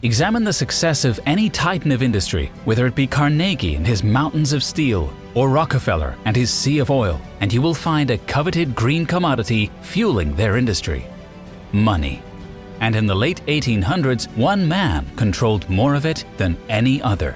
Examine the success of any titan of industry, whether it be Carnegie and his mountains of steel, or Rockefeller and his sea of oil, and you will find a coveted green commodity fueling their industry: money. And in the late 1800s, one man controlled more of it than any other: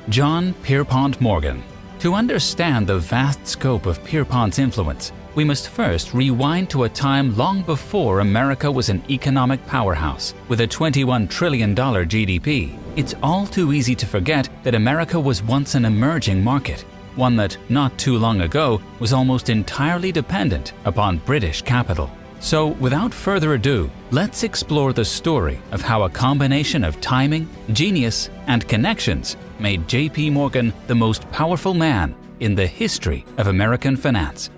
John Pierpont Morgan. To understand the vast scope of Pierpont's influence, we must first rewind to a time long before America was an economic powerhouse with a $21 trillion GDP. It's all too easy to forget that America was once an emerging market, one that, not too long ago, was almost entirely dependent upon British capital. So, without further ado, let's explore the story of how a combination of timing, genius, and connections made JP Morgan the most powerful man in the history of American finance.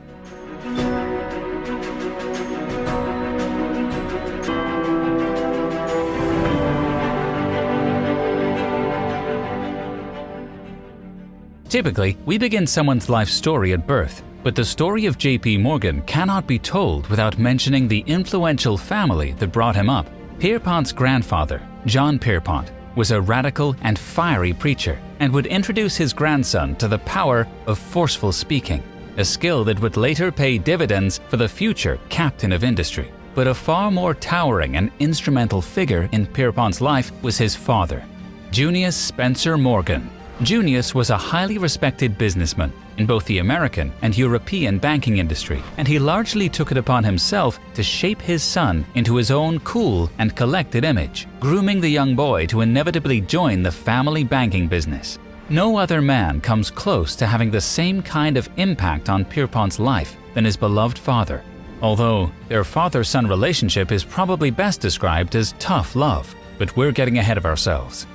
Typically, we begin someone's life story at birth, but the story of JP Morgan cannot be told without mentioning the influential family that brought him up. Pierpont's grandfather, John Pierpont, was a radical and fiery preacher and would introduce his grandson to the power of forceful speaking, a skill that would later pay dividends for the future captain of industry. But a far more towering and instrumental figure in Pierpont's life was his father, Junius Spencer Morgan. Junius was a highly respected businessman in both the American and European banking industry, and he largely took it upon himself to shape his son into his own cool and collected image, grooming the young boy to inevitably join the family banking business. No other man comes close to having the same kind of impact on Pierpont's life than his beloved father, although their father-son relationship is probably best described as tough love, but we're getting ahead of ourselves.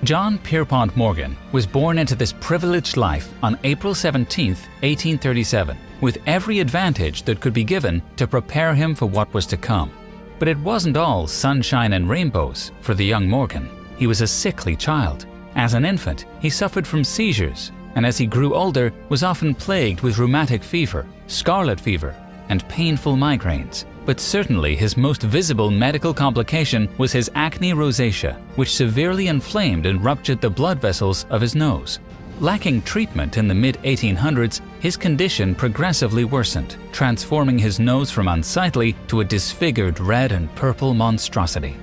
John Pierpont Morgan was born into this privileged life on April 17, 1837, with every advantage that could be given to prepare him for what was to come. But it wasn't all sunshine and rainbows for the young Morgan. He was a sickly child. As an infant, he suffered from seizures, and as he grew older, was often plagued with rheumatic fever, scarlet fever, and painful migraines. But certainly his most visible medical complication was his acne rosacea, which severely inflamed and ruptured the blood vessels of his nose. Lacking treatment in the mid-1800s, his condition progressively worsened, transforming his nose from unsightly to a disfigured red and purple monstrosity.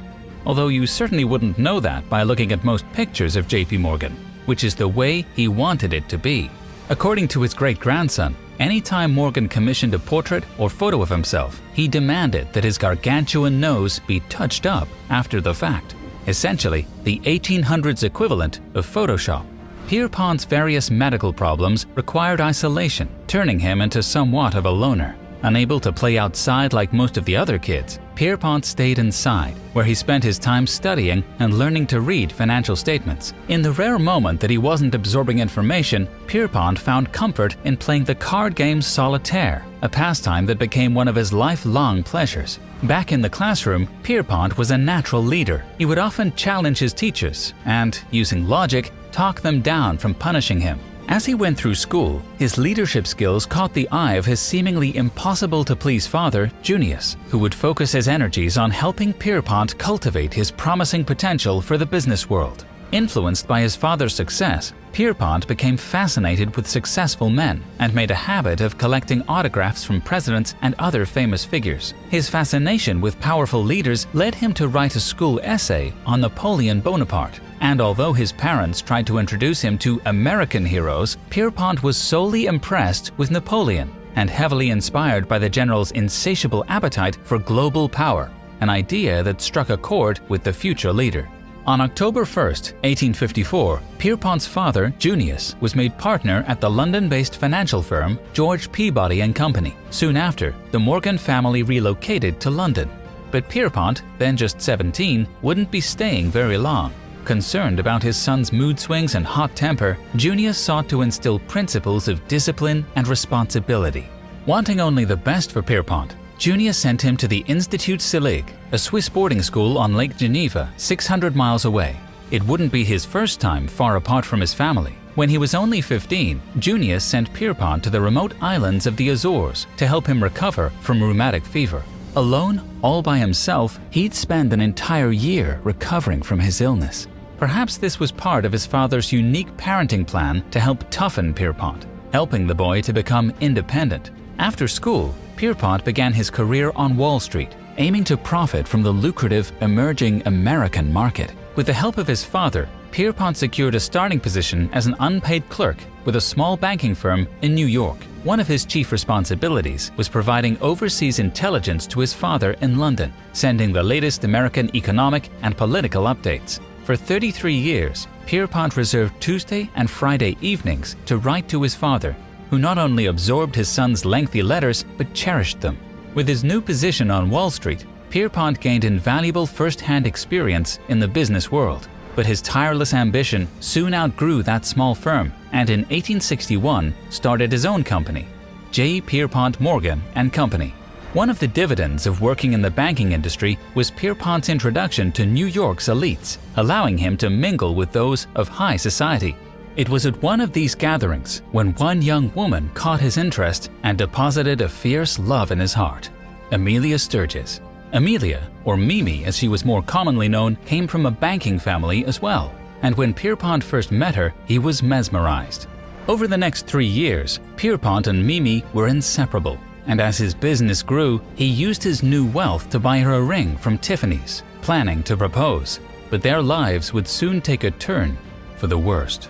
Although you certainly wouldn't know that by looking at most pictures of JP Morgan, which is the way he wanted it to be. According to his great-grandson, anytime Morgan commissioned a portrait or photo of himself, he demanded that his gargantuan nose be touched up after the fact, essentially the 1800s equivalent of Photoshop. Pierpont's various medical problems required isolation, turning him into somewhat of a loner. Unable to play outside like most of the other kids, Pierpont stayed inside, where he spent his time studying and learning to read financial statements. In the rare moment that he wasn't absorbing information, Pierpont found comfort in playing the card game solitaire, a pastime that became one of his lifelong pleasures. Back in the classroom, Pierpont was a natural leader. He would often challenge his teachers and, using logic, talk them down from punishing him. As he went through school, his leadership skills caught the eye of his seemingly impossible-to-please father, Junius, who would focus his energies on helping Pierpont cultivate his promising potential for the business world. Influenced by his father's success, Pierpont became fascinated with successful men and made a habit of collecting autographs from presidents and other famous figures. His fascination with powerful leaders led him to write a school essay on Napoleon Bonaparte. And although his parents tried to introduce him to American heroes, Pierpont was solely impressed with Napoleon and heavily inspired by the general's insatiable appetite for global power, an idea that struck a chord with the future leader. On October 1, 1854, Pierpont's father, Junius, was made partner at the London-based financial firm George Peabody & Company. Soon after, the Morgan family relocated to London. But Pierpont, then just 17, wouldn't be staying very long. Concerned about his son's mood swings and hot temper, Junius sought to instill principles of discipline and responsibility. Wanting only the best for Pierpont, Junius sent him to the Institut Selig, a Swiss boarding school on Lake Geneva, 600 miles away. It wouldn't be his first time far apart from his family. When he was only 15, Junius sent Pierpont to the remote islands of the Azores to help him recover from rheumatic fever. Alone, all by himself, he'd spend an entire year recovering from his illness. Perhaps this was part of his father's unique parenting plan to help toughen Pierpont, helping the boy to become independent. After school, Pierpont began his career on Wall Street, aiming to profit from the lucrative, emerging American market. With the help of his father, Pierpont secured a starting position as an unpaid clerk with a small banking firm in New York. One of his chief responsibilities was providing overseas intelligence to his father in London, sending the latest American economic and political updates. For 33 years, Pierpont reserved Tuesday and Friday evenings to write to his father, who not only absorbed his son's lengthy letters but cherished them. With his new position on Wall Street, Pierpont gained invaluable first-hand experience in the business world. But his tireless ambition soon outgrew that small firm and in 1861 started his own company, Pierpont Morgan and Company. One of the dividends of working in the banking industry was Pierpont's introduction to New York's elites, allowing him to mingle with those of high society. It was at one of these gatherings when one young woman caught his interest and deposited a fierce love in his heart, Amelia Sturgis. Amelia, or Mimi as she was more commonly known, came from a banking family as well, and when Pierpont first met her, he was mesmerized. Over the next 3 years, Pierpont and Mimi were inseparable, and as his business grew, he used his new wealth to buy her a ring from Tiffany's, planning to propose. But their lives would soon take a turn for the worst.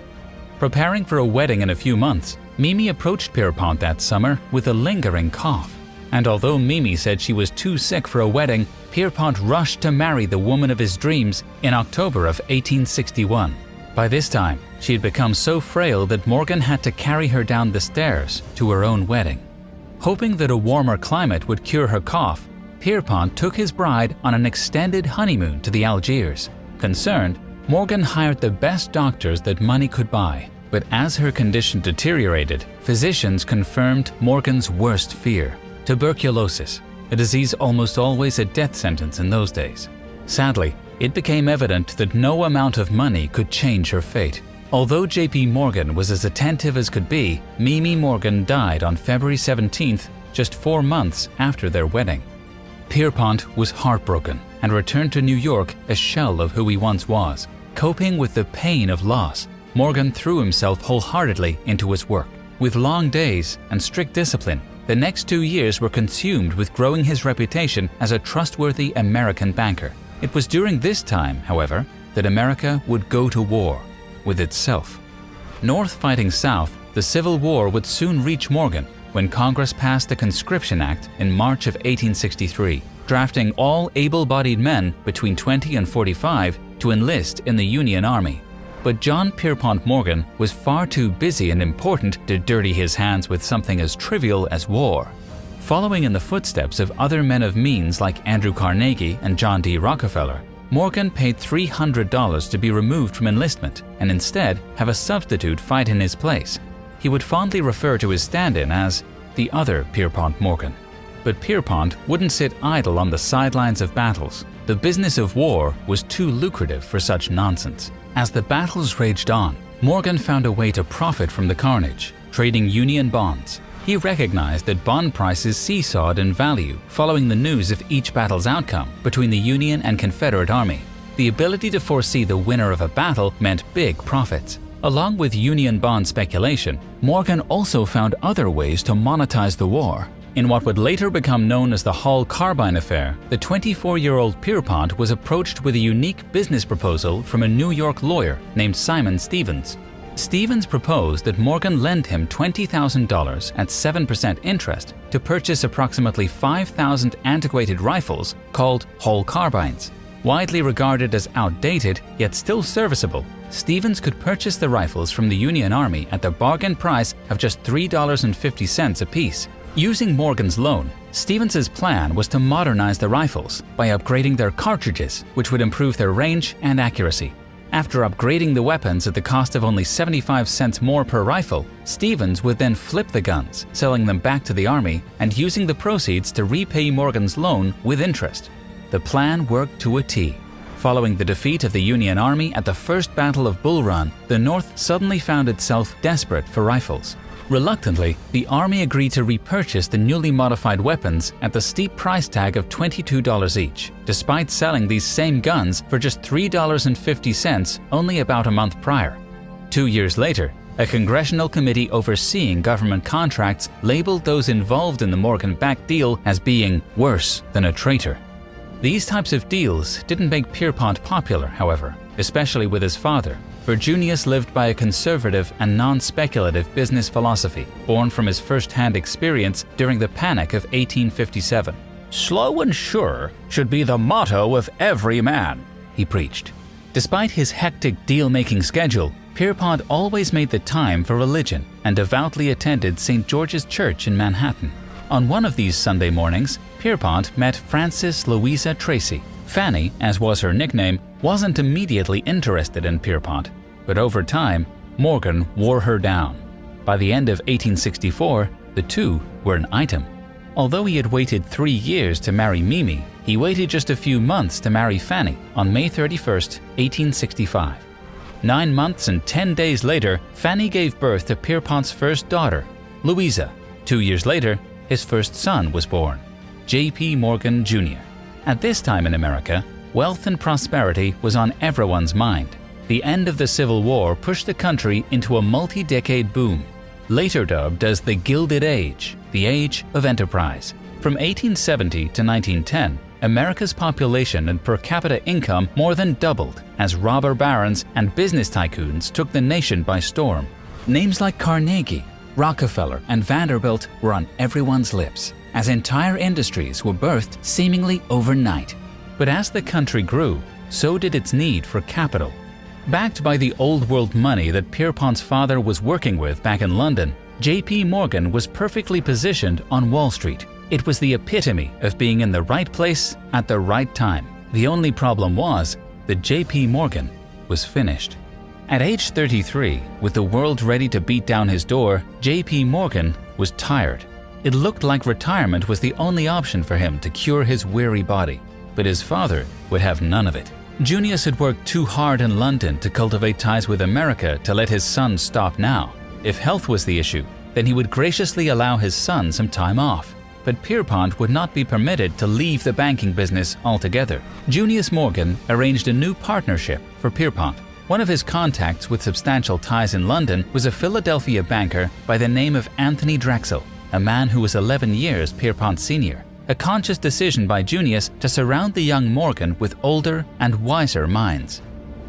Preparing for a wedding in a few months, Mimi approached Pierpont that summer with a lingering cough. And although Mimi said she was too sick for a wedding, Pierpont rushed to marry the woman of his dreams in October of 1861. By this time, she had become so frail that Morgan had to carry her down the stairs to her own wedding. Hoping that a warmer climate would cure her cough, Pierpont took his bride on an extended honeymoon to the Algiers. Concerned, Morgan hired the best doctors that money could buy. But as her condition deteriorated, physicians confirmed Morgan's worst fear: tuberculosis, a disease almost always a death sentence in those days. Sadly, it became evident that no amount of money could change her fate. Although J.P. Morgan was as attentive as could be, Mimi Morgan died on February 17th, just 4 months after their wedding. Pierpont was heartbroken and returned to New York a shell of who he once was. Coping with the pain of loss, Morgan threw himself wholeheartedly into his work. With long days and strict discipline, the next 2 years were consumed with growing his reputation as a trustworthy American banker. It was during this time, however, that America would go to war with itself. North fighting South, the Civil War would soon reach Morgan when Congress passed the Conscription Act in March of 1863, drafting all able-bodied men between 20 and 45 to enlist in the Union Army. But John Pierpont Morgan was far too busy and important to dirty his hands with something as trivial as war. Following in the footsteps of other men of means like Andrew Carnegie and John D. Rockefeller, Morgan paid $300 to be removed from enlistment and instead have a substitute fight in his place. He would fondly refer to his stand-in as the other Pierpont Morgan. But Pierpont wouldn't sit idle on the sidelines of battles. The business of war was too lucrative for such nonsense. As the battles raged on, Morgan found a way to profit from the carnage, trading Union bonds. He recognized that bond prices seesawed in value following the news of each battle's outcome between the Union and Confederate Army. The ability to foresee the winner of a battle meant big profits. Along with Union bond speculation, Morgan also found other ways to monetize the war. In what would later become known as the Hall Carbine affair, the 24-year-old Pierpont was approached with a unique business proposal from a New York lawyer named Simon Stevens. Stevens proposed that Morgan lend him $20,000 at 7% interest to purchase approximately 5,000 antiquated rifles called Hall Carbines. Widely regarded as outdated yet still serviceable, Stevens could purchase the rifles from the Union Army at the bargain price of just $3.50 apiece. Using Morgan's loan, Stevens's plan was to modernize the rifles by upgrading their cartridges, which would improve their range and accuracy. After upgrading the weapons at the cost of only 75 cents more per rifle, Stevens would then flip the guns, selling them back to the Army and using the proceeds to repay Morgan's loan with interest. The plan worked to a T. Following the defeat of the Union Army at the First Battle of Bull Run, the North suddenly found itself desperate for rifles. Reluctantly, the army agreed to repurchase the newly modified weapons at the steep price tag of $22 each, despite selling these same guns for just $3.50 only about a month prior. 2 years later, a congressional committee overseeing government contracts labeled those involved in the Morgan-backed deal as being worse than a traitor. These types of deals didn't make Pierpont popular, however, especially with his father, for Junius lived by a conservative and non-speculative business philosophy born from his first-hand experience during the Panic of 1857. "Slow and sure should be the motto of every man," he preached. Despite his hectic deal-making schedule, Pierpont always made the time for religion and devoutly attended St. George's Church in Manhattan. On one of these Sunday mornings, Pierpont met Frances Louisa Tracy. Fanny, as was her nickname, wasn't immediately interested in Pierpont, but over time, Morgan wore her down. By the end of 1864, the two were an item. Although he had waited 3 years to marry Mimi, he waited just a few months to marry Fanny on May 31, 1865. 9 months and 10 days later, Fanny gave birth to Pierpont's first daughter, Louisa. 2 years later, his first son was born, J.P. Morgan Jr. At this time in America, wealth and prosperity was on everyone's mind. The end of the Civil War pushed the country into a multi-decade boom, later dubbed as the Gilded Age, the Age of Enterprise. From 1870 to 1910, America's population and per capita income more than doubled as robber barons and business tycoons took the nation by storm. Names like Carnegie, Rockefeller, and Vanderbilt were on everyone's lips, as entire industries were birthed seemingly overnight. But as the country grew, so did its need for capital. Backed by the old world money that Pierpont's father was working with back in London, J.P. Morgan was perfectly positioned on Wall Street. It was the epitome of being in the right place at the right time. The only problem was that J.P. Morgan was finished. At age 33, with the world ready to beat down his door, J.P. Morgan was tired. It looked like retirement was the only option for him to cure his weary body, but his father would have none of it. Junius had worked too hard in London to cultivate ties with America to let his son stop now. If health was the issue, then he would graciously allow his son some time off. But Pierpont would not be permitted to leave the banking business altogether. Junius Morgan arranged a new partnership for Pierpont. One of his contacts with substantial ties in London was a Philadelphia banker by the name of Anthony Drexel, a man who was 11 years Pierpont's senior. A conscious decision by Junius to surround the young Morgan with older and wiser minds.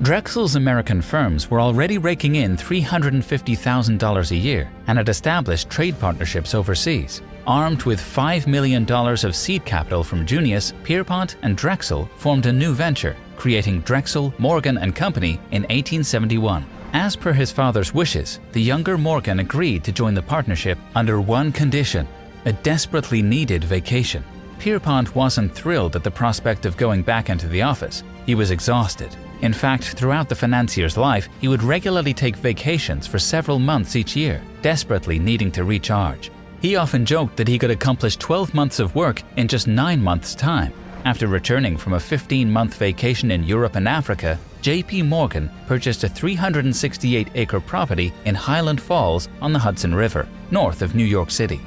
Drexel's American firms were already raking in $350,000 a year and had established trade partnerships overseas. Armed with $5 million of seed capital from Junius, Pierpont and Drexel formed a new venture, creating Drexel, Morgan & Company in 1871. As per his father's wishes, the younger Morgan agreed to join the partnership under one condition: a desperately needed vacation. Pierpont wasn't thrilled at the prospect of going back into the office. He was exhausted. In fact, throughout the financier's life, he would regularly take vacations for several months each year, desperately needing to recharge. He often joked that he could accomplish 12 months of work in just 9 months' time. After returning from a 15-month vacation in Europe and Africa, J.P. Morgan purchased a 368-acre property in Highland Falls on the Hudson River, north of New York City.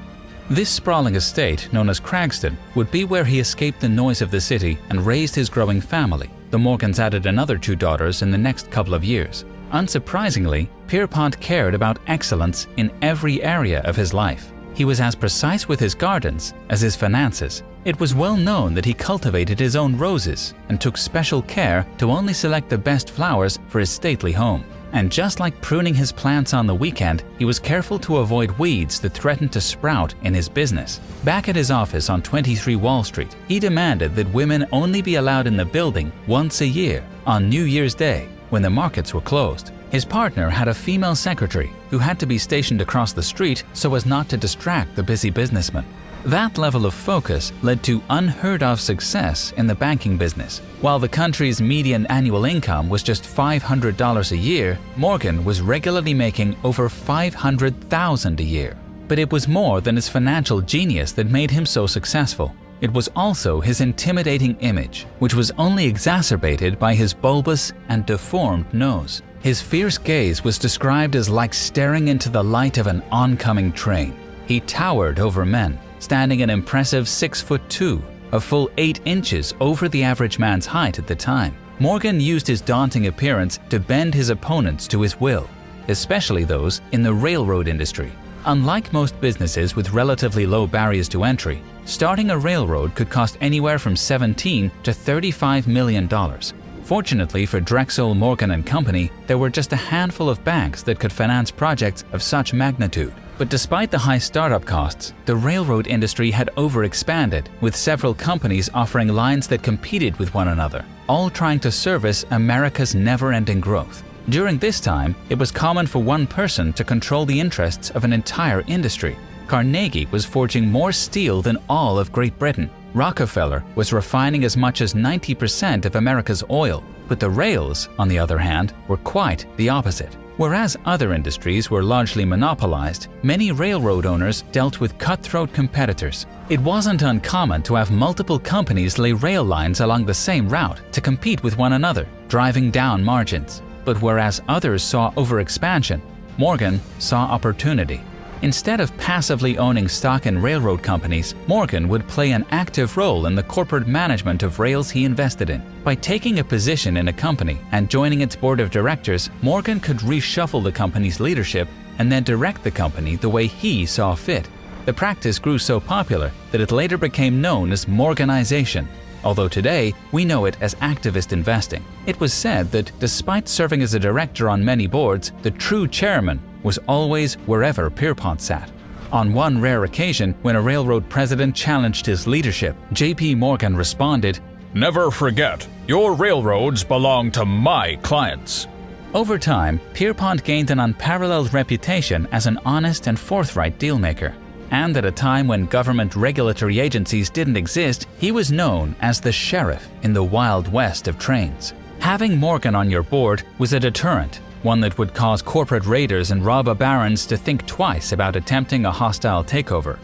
This sprawling estate, known as Cragston, would be where he escaped the noise of the city and raised his growing family. The Morgans added another 2 daughters in the next couple of years. Unsurprisingly, Pierpont cared about excellence in every area of his life. He was as precise with his gardens as his finances. It was well known that he cultivated his own roses and took special care to only select the best flowers for his stately home. And just like pruning his plants on the weekend, he was careful to avoid weeds that threatened to sprout in his business. Back at his office on 23 Wall Street, he demanded that women only be allowed in the building once a year, on New Year's Day, when the markets were closed. His partner had a female secretary who had to be stationed across the street so as not to distract the busy businessman. That level of focus led to unheard-of success in the banking business. While the country's median annual income was just $500 a year, Morgan was regularly making over $500,000 a year. But it was more than his financial genius that made him so successful. it was also his intimidating image, which was only exacerbated by his bulbous and deformed nose. His fierce gaze was described as like staring into the light of an oncoming train. He towered over men, standing an impressive 6'2", a full 8 inches over the average man's height at the time. Morgan used his daunting appearance to bend his opponents to his will, especially those in the railroad industry. Unlike most businesses with relatively low barriers to entry, starting a railroad could cost anywhere from $17 to $35 million. Fortunately for Drexel, Morgan & Company, there were just a handful of banks that could finance projects of such magnitude. But despite the high startup costs, the railroad industry had overexpanded, with several companies offering lines that competed with one another, all trying to service America's never-ending growth. During this time, it was common for one person to control the interests of an entire industry. Carnegie was forging more steel than all of Great Britain. Rockefeller was refining as much as 90% of America's oil, but the rails, on the other hand, were quite the opposite. Whereas other industries were largely monopolized, many railroad owners dealt with cutthroat competitors. It wasn't uncommon to have multiple companies lay rail lines along the same route to compete with one another, driving down margins. But whereas others saw overexpansion, Morgan saw opportunity. Instead of passively owning stock in railroad companies, Morgan would play an active role in the corporate management of rails he invested in. By taking a position in a company and joining its board of directors, Morgan could reshuffle the company's leadership and then direct the company the way he saw fit. The practice grew so popular that it later became known as Morganization, although today we know it as activist investing. It was said that despite serving as a director on many boards, the true chairman was always wherever Pierpont sat. On one rare occasion, when a railroad president challenged his leadership, J.P. Morgan responded, "Never forget, your railroads belong to my clients." Over time, Pierpont gained an unparalleled reputation as an honest and forthright dealmaker. And at a time when government regulatory agencies didn't exist, he was known as the sheriff in the Wild West of trains. Having Morgan on your board was a deterrent, one that would cause corporate raiders and robber barons to think twice about attempting a hostile takeover.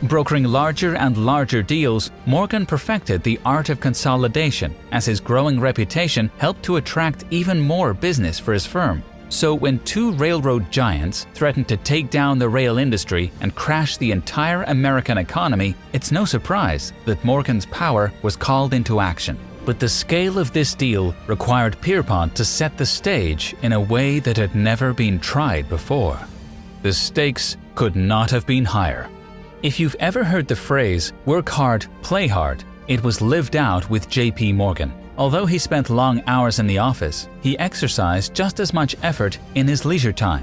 Brokering larger and larger deals, Morgan perfected the art of consolidation, as his growing reputation helped to attract even more business for his firm. So when two railroad giants threatened to take down the rail industry and crash the entire American economy, it's no surprise that Morgan's power was called into action. But the scale of this deal required Pierpont to set the stage in a way that had never been tried before. The stakes could not have been higher. If you've ever heard the phrase, "work hard, play hard," it was lived out with J.P. Morgan. Although he spent long hours in the office, he exercised just as much effort in his leisure time.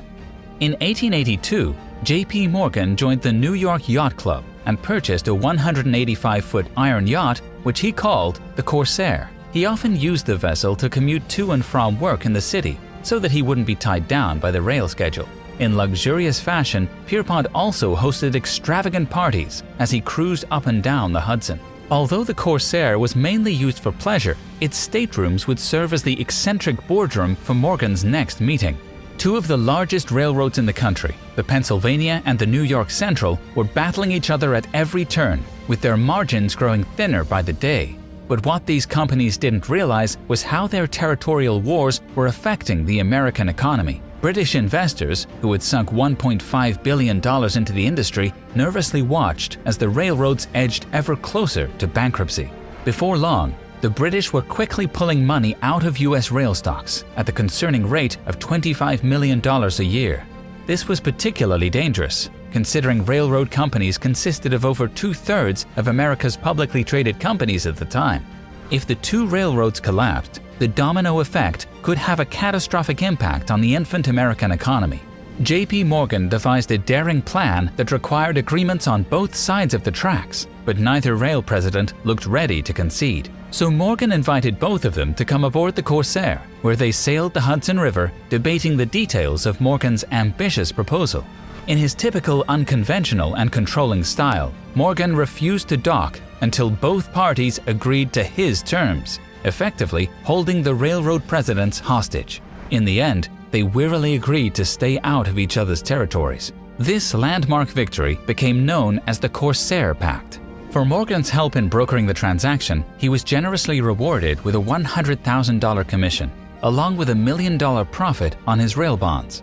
In 1882, J.P. Morgan joined the New York Yacht Club and purchased a 185-foot iron yacht, which he called the Corsair. He often used the vessel to commute to and from work in the city, so that he wouldn't be tied down by the rail schedule. In luxurious fashion, Pierpont also hosted extravagant parties as he cruised up and down the Hudson. Although the Corsair was mainly used for pleasure, its staterooms would serve as the eccentric boardroom for Morgan's next meeting. Two of the largest railroads in the country, the Pennsylvania and the New York Central, were battling each other at every turn, with their margins growing thinner by the day. But what these companies didn't realize was how their territorial wars were affecting the American economy. British investors, who had sunk $1.5 billion into the industry, nervously watched as the railroads edged ever closer to bankruptcy. Before long, the British were quickly pulling money out of U.S. rail stocks at the concerning rate of $25 million a year. This was particularly dangerous, considering railroad companies consisted of over 2/3 of America's publicly traded companies at the time. If the two railroads collapsed, the domino effect could have a catastrophic impact on the infant American economy. J.P. Morgan devised a daring plan that required agreements on both sides of the tracks, but neither rail president looked ready to concede. So Morgan invited both of them to come aboard the Corsair, where they sailed the Hudson River, debating the details of Morgan's ambitious proposal. In his typical unconventional and controlling style, Morgan refused to dock until both parties agreed to his terms, effectively holding the railroad presidents hostage. In the end, they wearily agreed to stay out of each other's territories. This landmark victory became known as the Corsair Pact. For Morgan's help in brokering the transaction, he was generously rewarded with a $100,000 commission, along with $1 million profit on his rail bonds.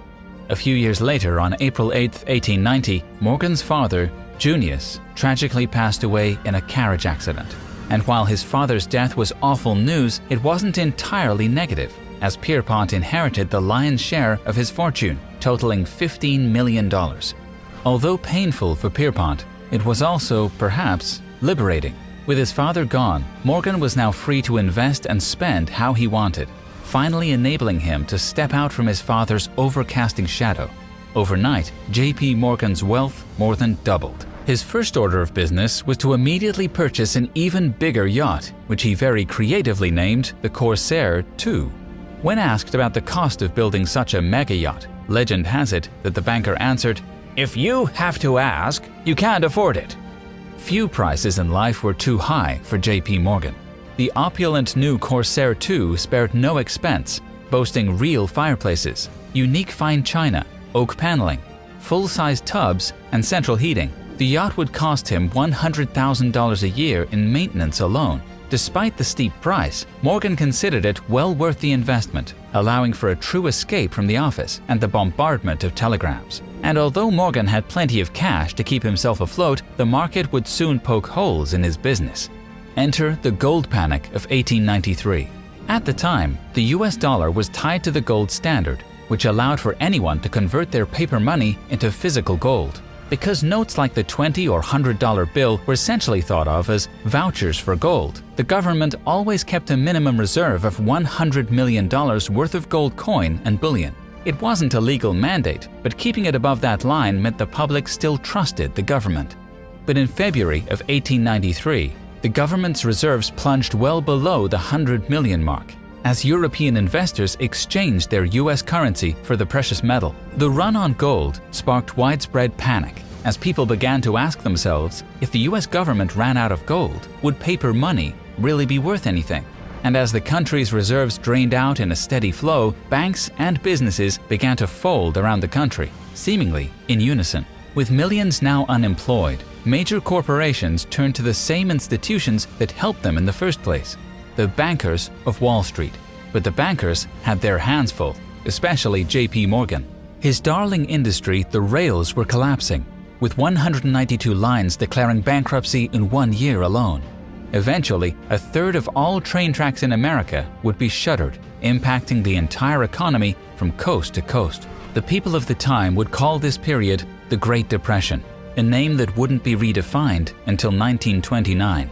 A few years later, on April 8, 1890, Morgan's father, Junius, tragically passed away in a carriage accident. And while his father's death was awful news, it wasn't entirely negative, as Pierpont inherited the lion's share of his fortune, totaling $15 million. Although painful for Pierpont, it was also, perhaps, liberating. With his father gone, Morgan was now free to invest and spend how he wanted, finally enabling him to step out from his father's overcasting shadow. Overnight, J.P. Morgan's wealth more than doubled. His first order of business was to immediately purchase an even bigger yacht, which he very creatively named the Corsair II. When asked about the cost of building such a mega yacht, legend has it that the banker answered, "If you have to ask, you can't afford it." Few prices in life were too high for J.P. Morgan. The opulent new Corsair II spared no expense, boasting real fireplaces, unique fine china, oak paneling, full-size tubs, and central heating. The yacht would cost him $100,000 a year in maintenance alone. Despite the steep price, Morgan considered it well worth the investment, allowing for a true escape from the office and the bombardment of telegrams. And although Morgan had plenty of cash to keep himself afloat, the market would soon poke holes in his business. Enter the gold panic of 1893. At the time, the US dollar was tied to the gold standard, which allowed for anyone to convert their paper money into physical gold. Because notes like the $20 or $100 bill were essentially thought of as vouchers for gold, the government always kept a minimum reserve of $100 million worth of gold coin and bullion. It wasn't a legal mandate, but keeping it above that line meant the public still trusted the government. But in February of 1893, the government's reserves plunged well below the 100 million mark, as European investors exchanged their US currency for the precious metal. The run on gold sparked widespread panic, as people began to ask themselves if the US government ran out of gold, would paper money really be worth anything? And as the country's reserves drained out in a steady flow, banks and businesses began to fold around the country, seemingly in unison. With millions now unemployed, major corporations turned to the same institutions that helped them in the first place, the bankers of Wall Street. But the bankers had their hands full, especially J.P. Morgan. His darling industry, the rails, were collapsing, with 192 lines declaring bankruptcy in 1 year alone. Eventually, a third of all train tracks in America would be shuttered, impacting the entire economy from coast to coast. The people of the time would call this period the Great Depression, a name that wouldn't be redefined until 1929.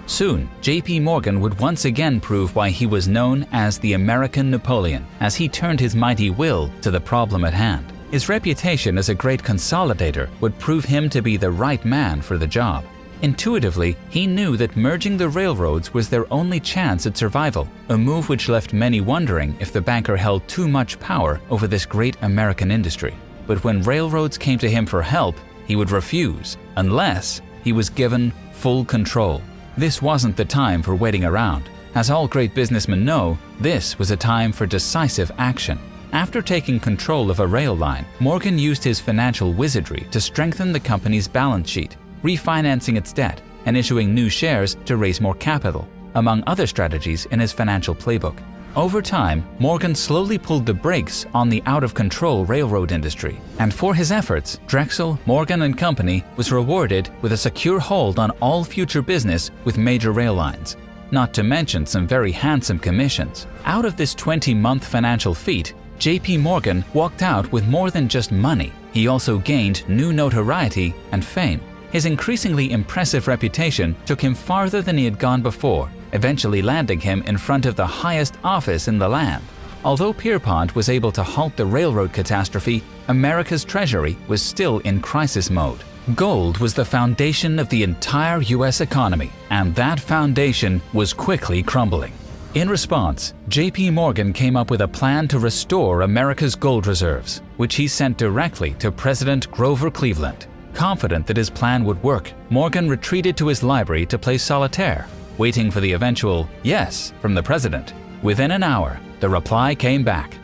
Soon, J.P. Morgan would once again prove why he was known as the American Napoleon, as he turned his mighty will to the problem at hand. His reputation as a great consolidator would prove him to be the right man for the job. Intuitively, he knew that merging the railroads was their only chance at survival, a move which left many wondering if the banker held too much power over this great American industry. But when railroads came to him for help, he would refuse, unless he was given full control. This wasn't the time for waiting around. As all great businessmen know, this was a time for decisive action. After taking control of a rail line, Morgan used his financial wizardry to strengthen the company's balance sheet, refinancing its debt and issuing new shares to raise more capital, among other strategies in his financial playbook. Over time, Morgan slowly pulled the brakes on the out-of-control railroad industry, and for his efforts, Drexel, Morgan & Company was rewarded with a secure hold on all future business with major rail lines, not to mention some very handsome commissions. Out of this 20-month financial feat, J.P. Morgan walked out with more than just money. He also gained new notoriety and fame. His increasingly impressive reputation took him farther than he had gone before, eventually landing him in front of the highest office in the land. Although Pierpont was able to halt the railroad catastrophe, America's treasury was still in crisis mode. Gold was the foundation of the entire U.S. economy, and that foundation was quickly crumbling. In response, J.P. Morgan came up with a plan to restore America's gold reserves, which he sent directly to President Grover Cleveland. Confident that his plan would work, Morgan retreated to his library to play solitaire, waiting for the eventual yes from the president. Within an hour, the reply came back.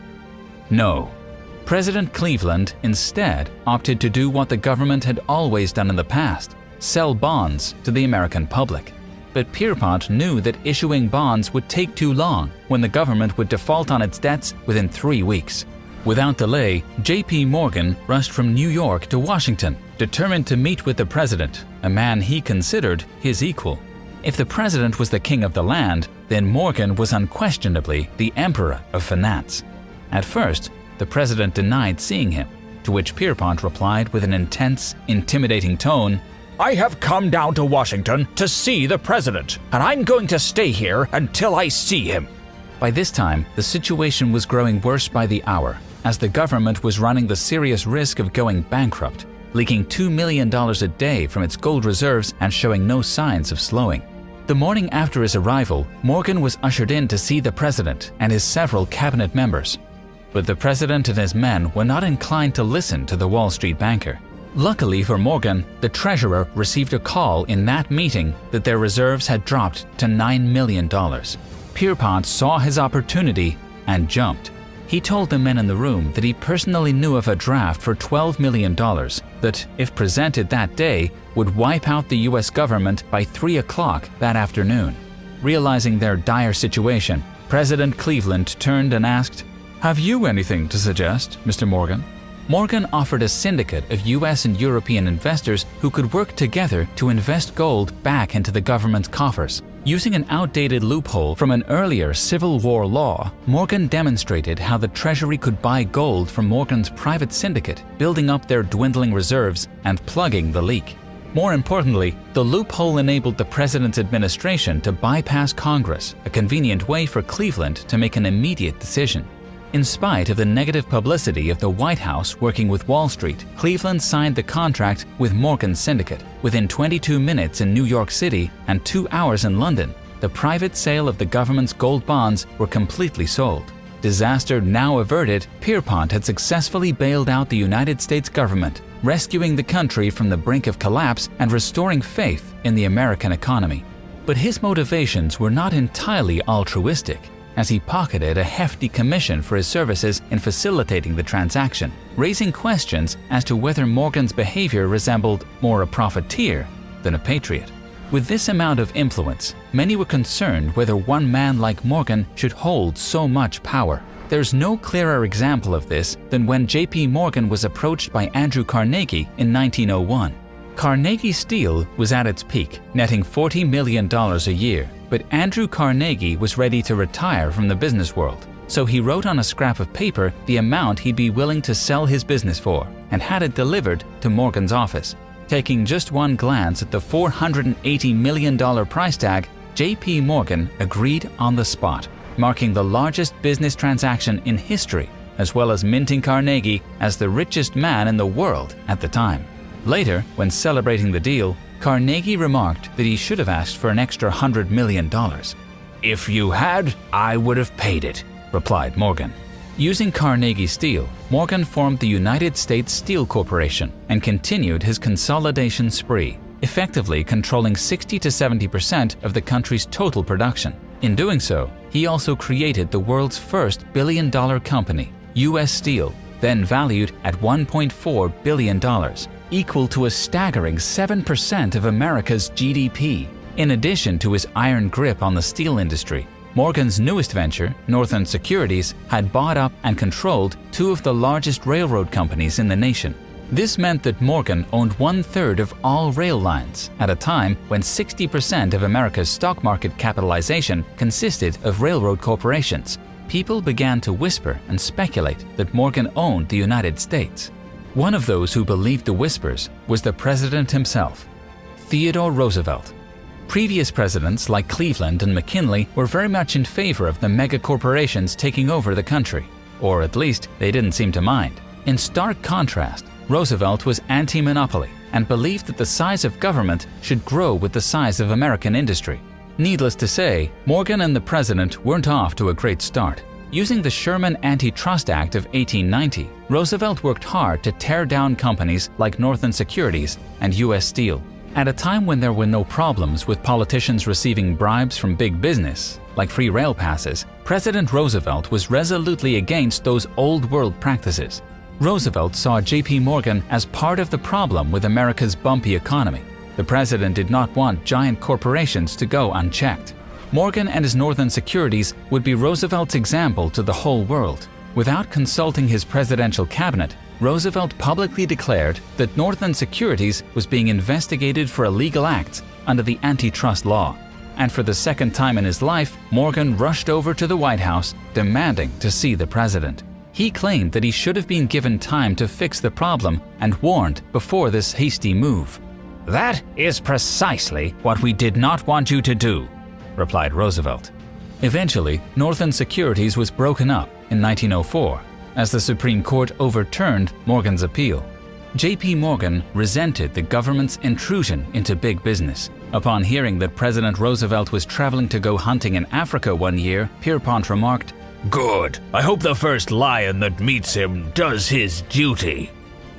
No. President Cleveland instead opted to do what the government had always done in the past, sell bonds to the American public. But Pierpont knew that issuing bonds would take too long when the government would default on its debts within 3 weeks. Without delay, J.P. Morgan rushed from New York to Washington, determined to meet with the president, a man he considered his equal. If the president was the king of the land, then Morgan was unquestionably the emperor of finance. At first, the president denied seeing him, to which Pierpont replied with an intense, intimidating tone, I have come down to Washington to see the president, and I'm going to stay here until I see him. By this time, the situation was growing worse by the hour, as the government was running the serious risk of going bankrupt, leaking $2 million a day from its gold reserves and showing no signs of slowing. The morning after his arrival, Morgan was ushered in to see the president and his several cabinet members. But the president and his men were not inclined to listen to the Wall Street banker. Luckily for Morgan, the treasurer received a call in that meeting that their reserves had dropped to $9 million. Pierpont saw his opportunity and jumped. He told the men in the room that he personally knew of a draft for $12 million that, if presented that day, would wipe out the US government by 3 o'clock that afternoon. Realizing their dire situation, President Cleveland turned and asked, "Have you anything to suggest, Mr. Morgan?" Morgan offered a syndicate of US and European investors who could work together to invest gold back into the government's coffers. Using an outdated loophole from an earlier Civil War law, Morgan demonstrated how the Treasury could buy gold from Morgan's private syndicate, building up their dwindling reserves and plugging the leak. More importantly, the loophole enabled the president's administration to bypass Congress, a convenient way for Cleveland to make an immediate decision. In spite of the negative publicity of the White House working with Wall Street, Cleveland signed the contract with Morgan's syndicate. Within 22 minutes in New York City and 2 hours in London, the private sale of the government's gold bonds were completely sold. Disaster now averted, Pierpont had successfully bailed out the United States government, rescuing the country from the brink of collapse and restoring faith in the American economy. But his motivations were not entirely altruistic, as he pocketed a hefty commission for his services in facilitating the transaction, raising questions as to whether Morgan's behavior resembled more a profiteer than a patriot. With this amount of influence, many were concerned whether one man like Morgan should hold so much power. There's no clearer example of this than when J.P. Morgan was approached by Andrew Carnegie in 1901. Carnegie Steel was at its peak, netting $40 million a year, but Andrew Carnegie was ready to retire from the business world. So he wrote on a scrap of paper the amount he'd be willing to sell his business for and had it delivered to Morgan's office. Taking just one glance at the $480 million price tag, J.P. Morgan agreed on the spot, marking the largest business transaction in history, as well as minting Carnegie as the richest man in the world at the time. Later, when celebrating the deal, Carnegie remarked that he should have asked for an extra $100 million. "If you had, I would have paid it," replied Morgan. Using Carnegie Steel, Morgan formed the United States Steel Corporation and continued his consolidation spree, effectively controlling 60 to 70% of the country's total production. In doing so, he also created the world's first billion-dollar company, U.S. Steel, then valued at $1.4 billion, equal to a staggering 7% of America's GDP. In addition to his iron grip on the steel industry, Morgan's newest venture, Northern Securities, had bought up and controlled two of the largest railroad companies in the nation. This meant that Morgan owned 1/3 of all rail lines at a time when 60% of America's stock market capitalization consisted of railroad corporations. People began to whisper and speculate that Morgan owned the United States. One of those who believed the whispers was the president himself, Theodore Roosevelt. Previous presidents like Cleveland and McKinley were very much in favor of the mega corporations taking over the country, or at least they didn't seem to mind. In stark contrast, Roosevelt was anti-monopoly and believed that the size of government should grow with the size of American industry. Needless to say, Morgan and the president weren't off to a great start. Using the Sherman Antitrust Act of 1890, Roosevelt worked hard to tear down companies like Northern Securities and U.S. Steel. At a time when there were no problems with politicians receiving bribes from big business, like free rail passes, President Roosevelt was resolutely against those old-world practices. Roosevelt saw J.P. Morgan as part of the problem with America's bumpy economy. The president did not want giant corporations to go unchecked. Morgan and his Northern Securities would be Roosevelt's example to the whole world. Without consulting his presidential cabinet, Roosevelt publicly declared that Northern Securities was being investigated for illegal acts under the antitrust law. And for the second time in his life, Morgan rushed over to the White House demanding to see the president. He claimed that he should have been given time to fix the problem and warned before this hasty move. "That is precisely what we did not want you to do," replied Roosevelt. Eventually, Northern Securities was broken up in 1904 as the Supreme Court overturned Morgan's appeal. J.P. Morgan resented the government's intrusion into big business. Upon hearing that President Roosevelt was traveling to go hunting in Africa one year, Pierpont remarked, "Good. I hope the first lion that meets him does his duty."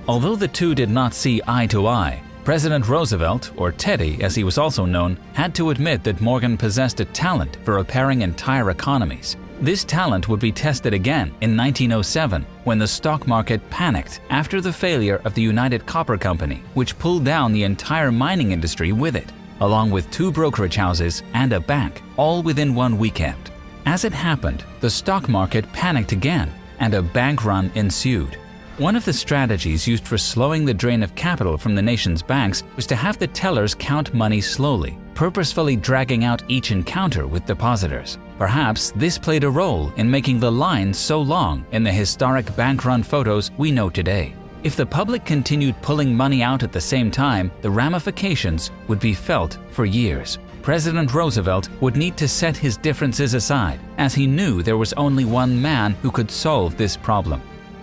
Although the two did not see eye to eye, President Roosevelt, or Teddy as he was also known, had to admit that Morgan possessed a talent for repairing entire economies. This talent would be tested again in 1907 when the stock market panicked after the failure of the United Copper Company, which pulled down the entire mining industry with it, along with 2 brokerage houses and a bank, all within one weekend. As it happened, the stock market panicked again and a bank run ensued. One of the strategies used for slowing the drain of capital from the nation's banks was to have the tellers count money slowly, purposefully dragging out each encounter with depositors. Perhaps this played a role in making the line so long in the historic bank run photos we know today. If the public continued pulling money out at the same time, the ramifications would be felt for years. President Roosevelt would need to set his differences aside, as he knew there was only one man who could solve this problem: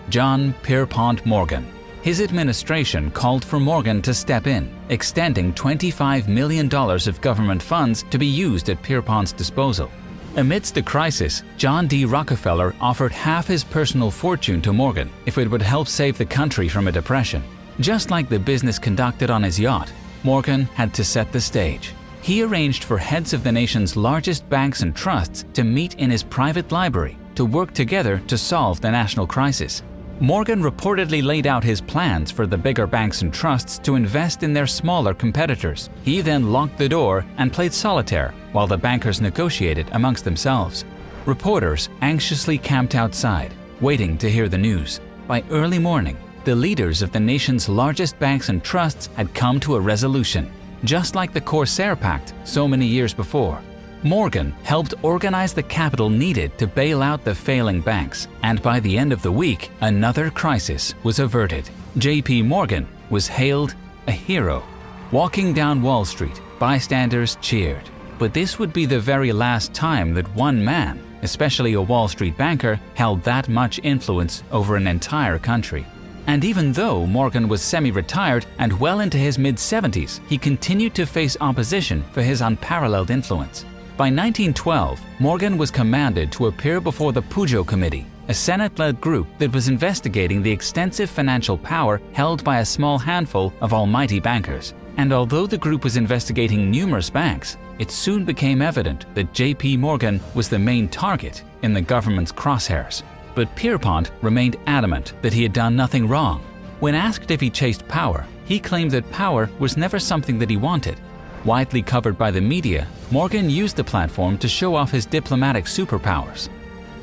John Pierpont Morgan. His administration called for Morgan to step in, extending $25 million of government funds to be used at Pierpont's disposal. Amidst the crisis, John D. Rockefeller offered half his personal fortune to Morgan if it would help save the country from a depression. Just like the business conducted on his yacht, Morgan had to set the stage. He arranged for heads of the nation's largest banks and trusts to meet in his private library to work together to solve the national crisis. Morgan reportedly laid out his plans for the bigger banks and trusts to invest in their smaller competitors. He then locked the door and played solitaire while the bankers negotiated amongst themselves. Reporters anxiously camped outside, waiting to hear the news. By early morning, the leaders of the nation's largest banks and trusts had come to a resolution, just like the Corsair Pact so many years before. Morgan helped organize the capital needed to bail out the failing banks, and by the end of the week, another crisis was averted. J.P. Morgan was hailed a hero. Walking down Wall Street, bystanders cheered. But this would be the very last time that one man, especially a Wall Street banker, held that much influence over an entire country. And even though Morgan was semi-retired and well into his mid-70s, he continued to face opposition for his unparalleled influence. By 1912, Morgan was commanded to appear before the Pujo Committee, a Senate-led group that was investigating the extensive financial power held by a small handful of almighty bankers. And although the group was investigating numerous banks, it soon became evident that J.P. Morgan was the main target in the government's crosshairs. But Pierpont remained adamant that he had done nothing wrong. When asked if he chased power, he claimed that power was never something that he wanted. Widely covered by the media, Morgan used the platform to show off his diplomatic superpowers.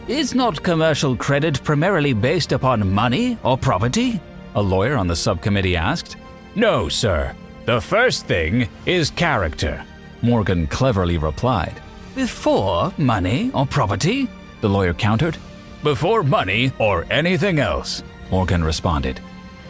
"Is not commercial credit primarily based upon money or property?" a lawyer on the subcommittee asked. "No, sir. The first thing is character," Morgan cleverly replied. "Before money or property?" the lawyer countered. "Before money or anything else," Morgan responded.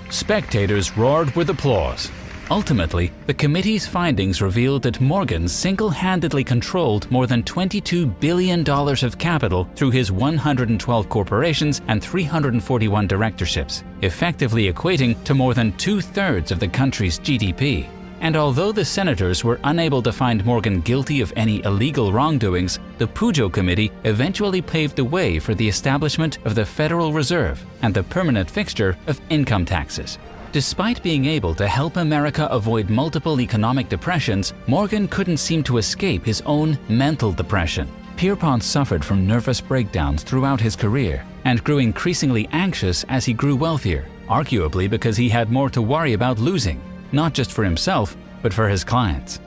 Spectators roared with applause. Ultimately, the committee's findings revealed that Morgan single-handedly controlled more than $22 billion of capital through his 112 corporations and 341 directorships, effectively equating to more than 2/3 of the country's GDP. And although the senators were unable to find Morgan guilty of any illegal wrongdoings, the Pujo Committee eventually paved the way for the establishment of the Federal Reserve and the permanent fixture of income taxes. Despite being able to help America avoid multiple economic depressions, Morgan couldn't seem to escape his own mental depression. Pierpont suffered from nervous breakdowns throughout his career and grew increasingly anxious as he grew wealthier, arguably because he had more to worry about losing, not just for himself, but for his clients.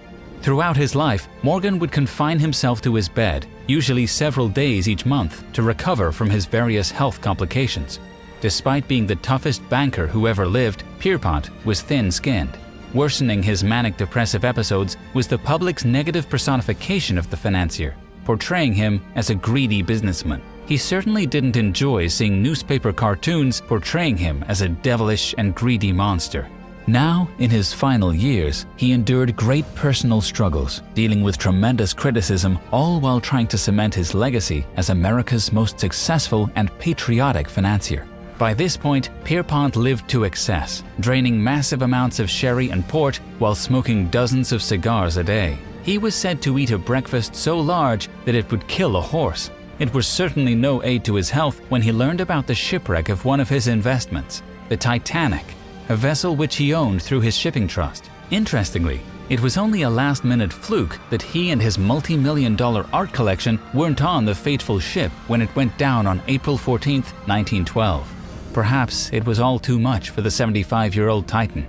Throughout his life, Morgan would confine himself to his bed, usually several days each month, to recover from his various health complications. Despite being the toughest banker who ever lived, Pierpont was thin-skinned. Worsening his manic-depressive episodes was the public's negative personification of the financier, portraying him as a greedy businessman. He certainly didn't enjoy seeing newspaper cartoons portraying him as a devilish and greedy monster. Now, in his final years, he endured great personal struggles, dealing with tremendous criticism, all while trying to cement his legacy as America's most successful and patriotic financier. By this point, Pierpont lived to excess, draining massive amounts of sherry and port while smoking dozens of cigars a day. He was said to eat a breakfast so large that it would kill a horse. It was certainly no aid to his health when he learned about the shipwreck of one of his investments, the Titanic, a vessel which he owned through his shipping trust. Interestingly, it was only a last-minute fluke that he and his multi-million-dollar art collection weren't on the fateful ship when it went down on April 14, 1912. Perhaps it was all too much for the 75-year-old Titan.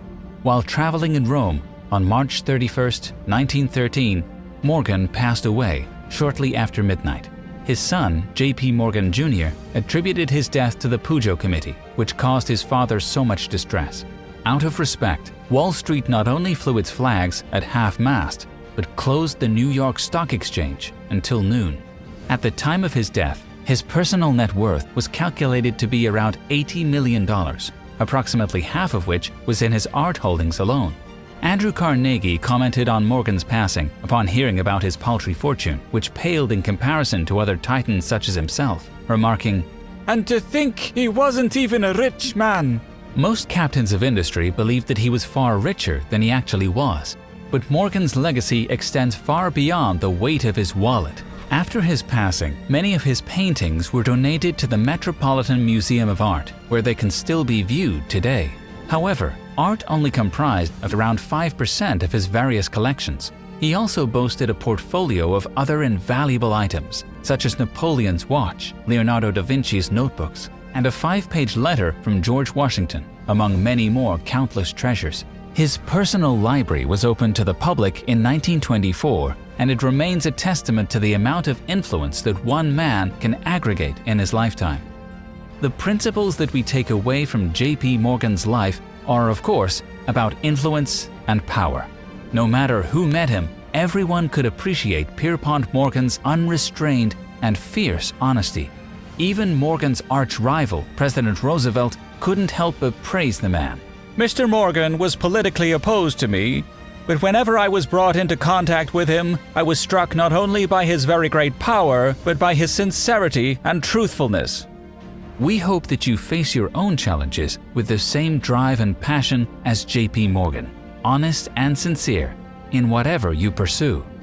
While traveling in Rome on March 31, 1913, Morgan passed away shortly after midnight. His son, J.P. Morgan Sr., attributed his death to the Pujo Committee, which caused his father so much distress. Out of respect, Wall Street not only flew its flags at half-mast, but closed the New York Stock Exchange until noon. At the time of his death, his personal net worth was calculated to be around $80 million, approximately half of which was in his art holdings alone. Andrew Carnegie commented on Morgan's passing upon hearing about his paltry fortune, which paled in comparison to other titans such as himself, remarking, "And to think he wasn't even a rich man." Most captains of industry believed that he was far richer than he actually was, but Morgan's legacy extends far beyond the weight of his wallet. After his passing, many of his paintings were donated to the Metropolitan Museum of Art, where they can still be viewed today. However, art only comprised of around 5% of his various collections. He also boasted a portfolio of other invaluable items, such as Napoleon's watch, Leonardo da Vinci's notebooks, and a 5-page letter from George Washington, among many more countless treasures. His personal library was opened to the public in 1924, and it remains a testament to the amount of influence that one man can aggregate in his lifetime. The principles that we take away from J.P. Morgan's life are, of course, about influence and power. No matter who met him, everyone could appreciate Pierpont Morgan's unrestrained and fierce honesty. Even Morgan's arch-rival, President Roosevelt, couldn't help but praise the man. Mr. Morgan was politically opposed to me, but whenever I was brought into contact with him, I was struck not only by his very great power, but by his sincerity and truthfulness. We hope that you face your own challenges with the same drive and passion as J.P. Morgan, honest and sincere in whatever you pursue.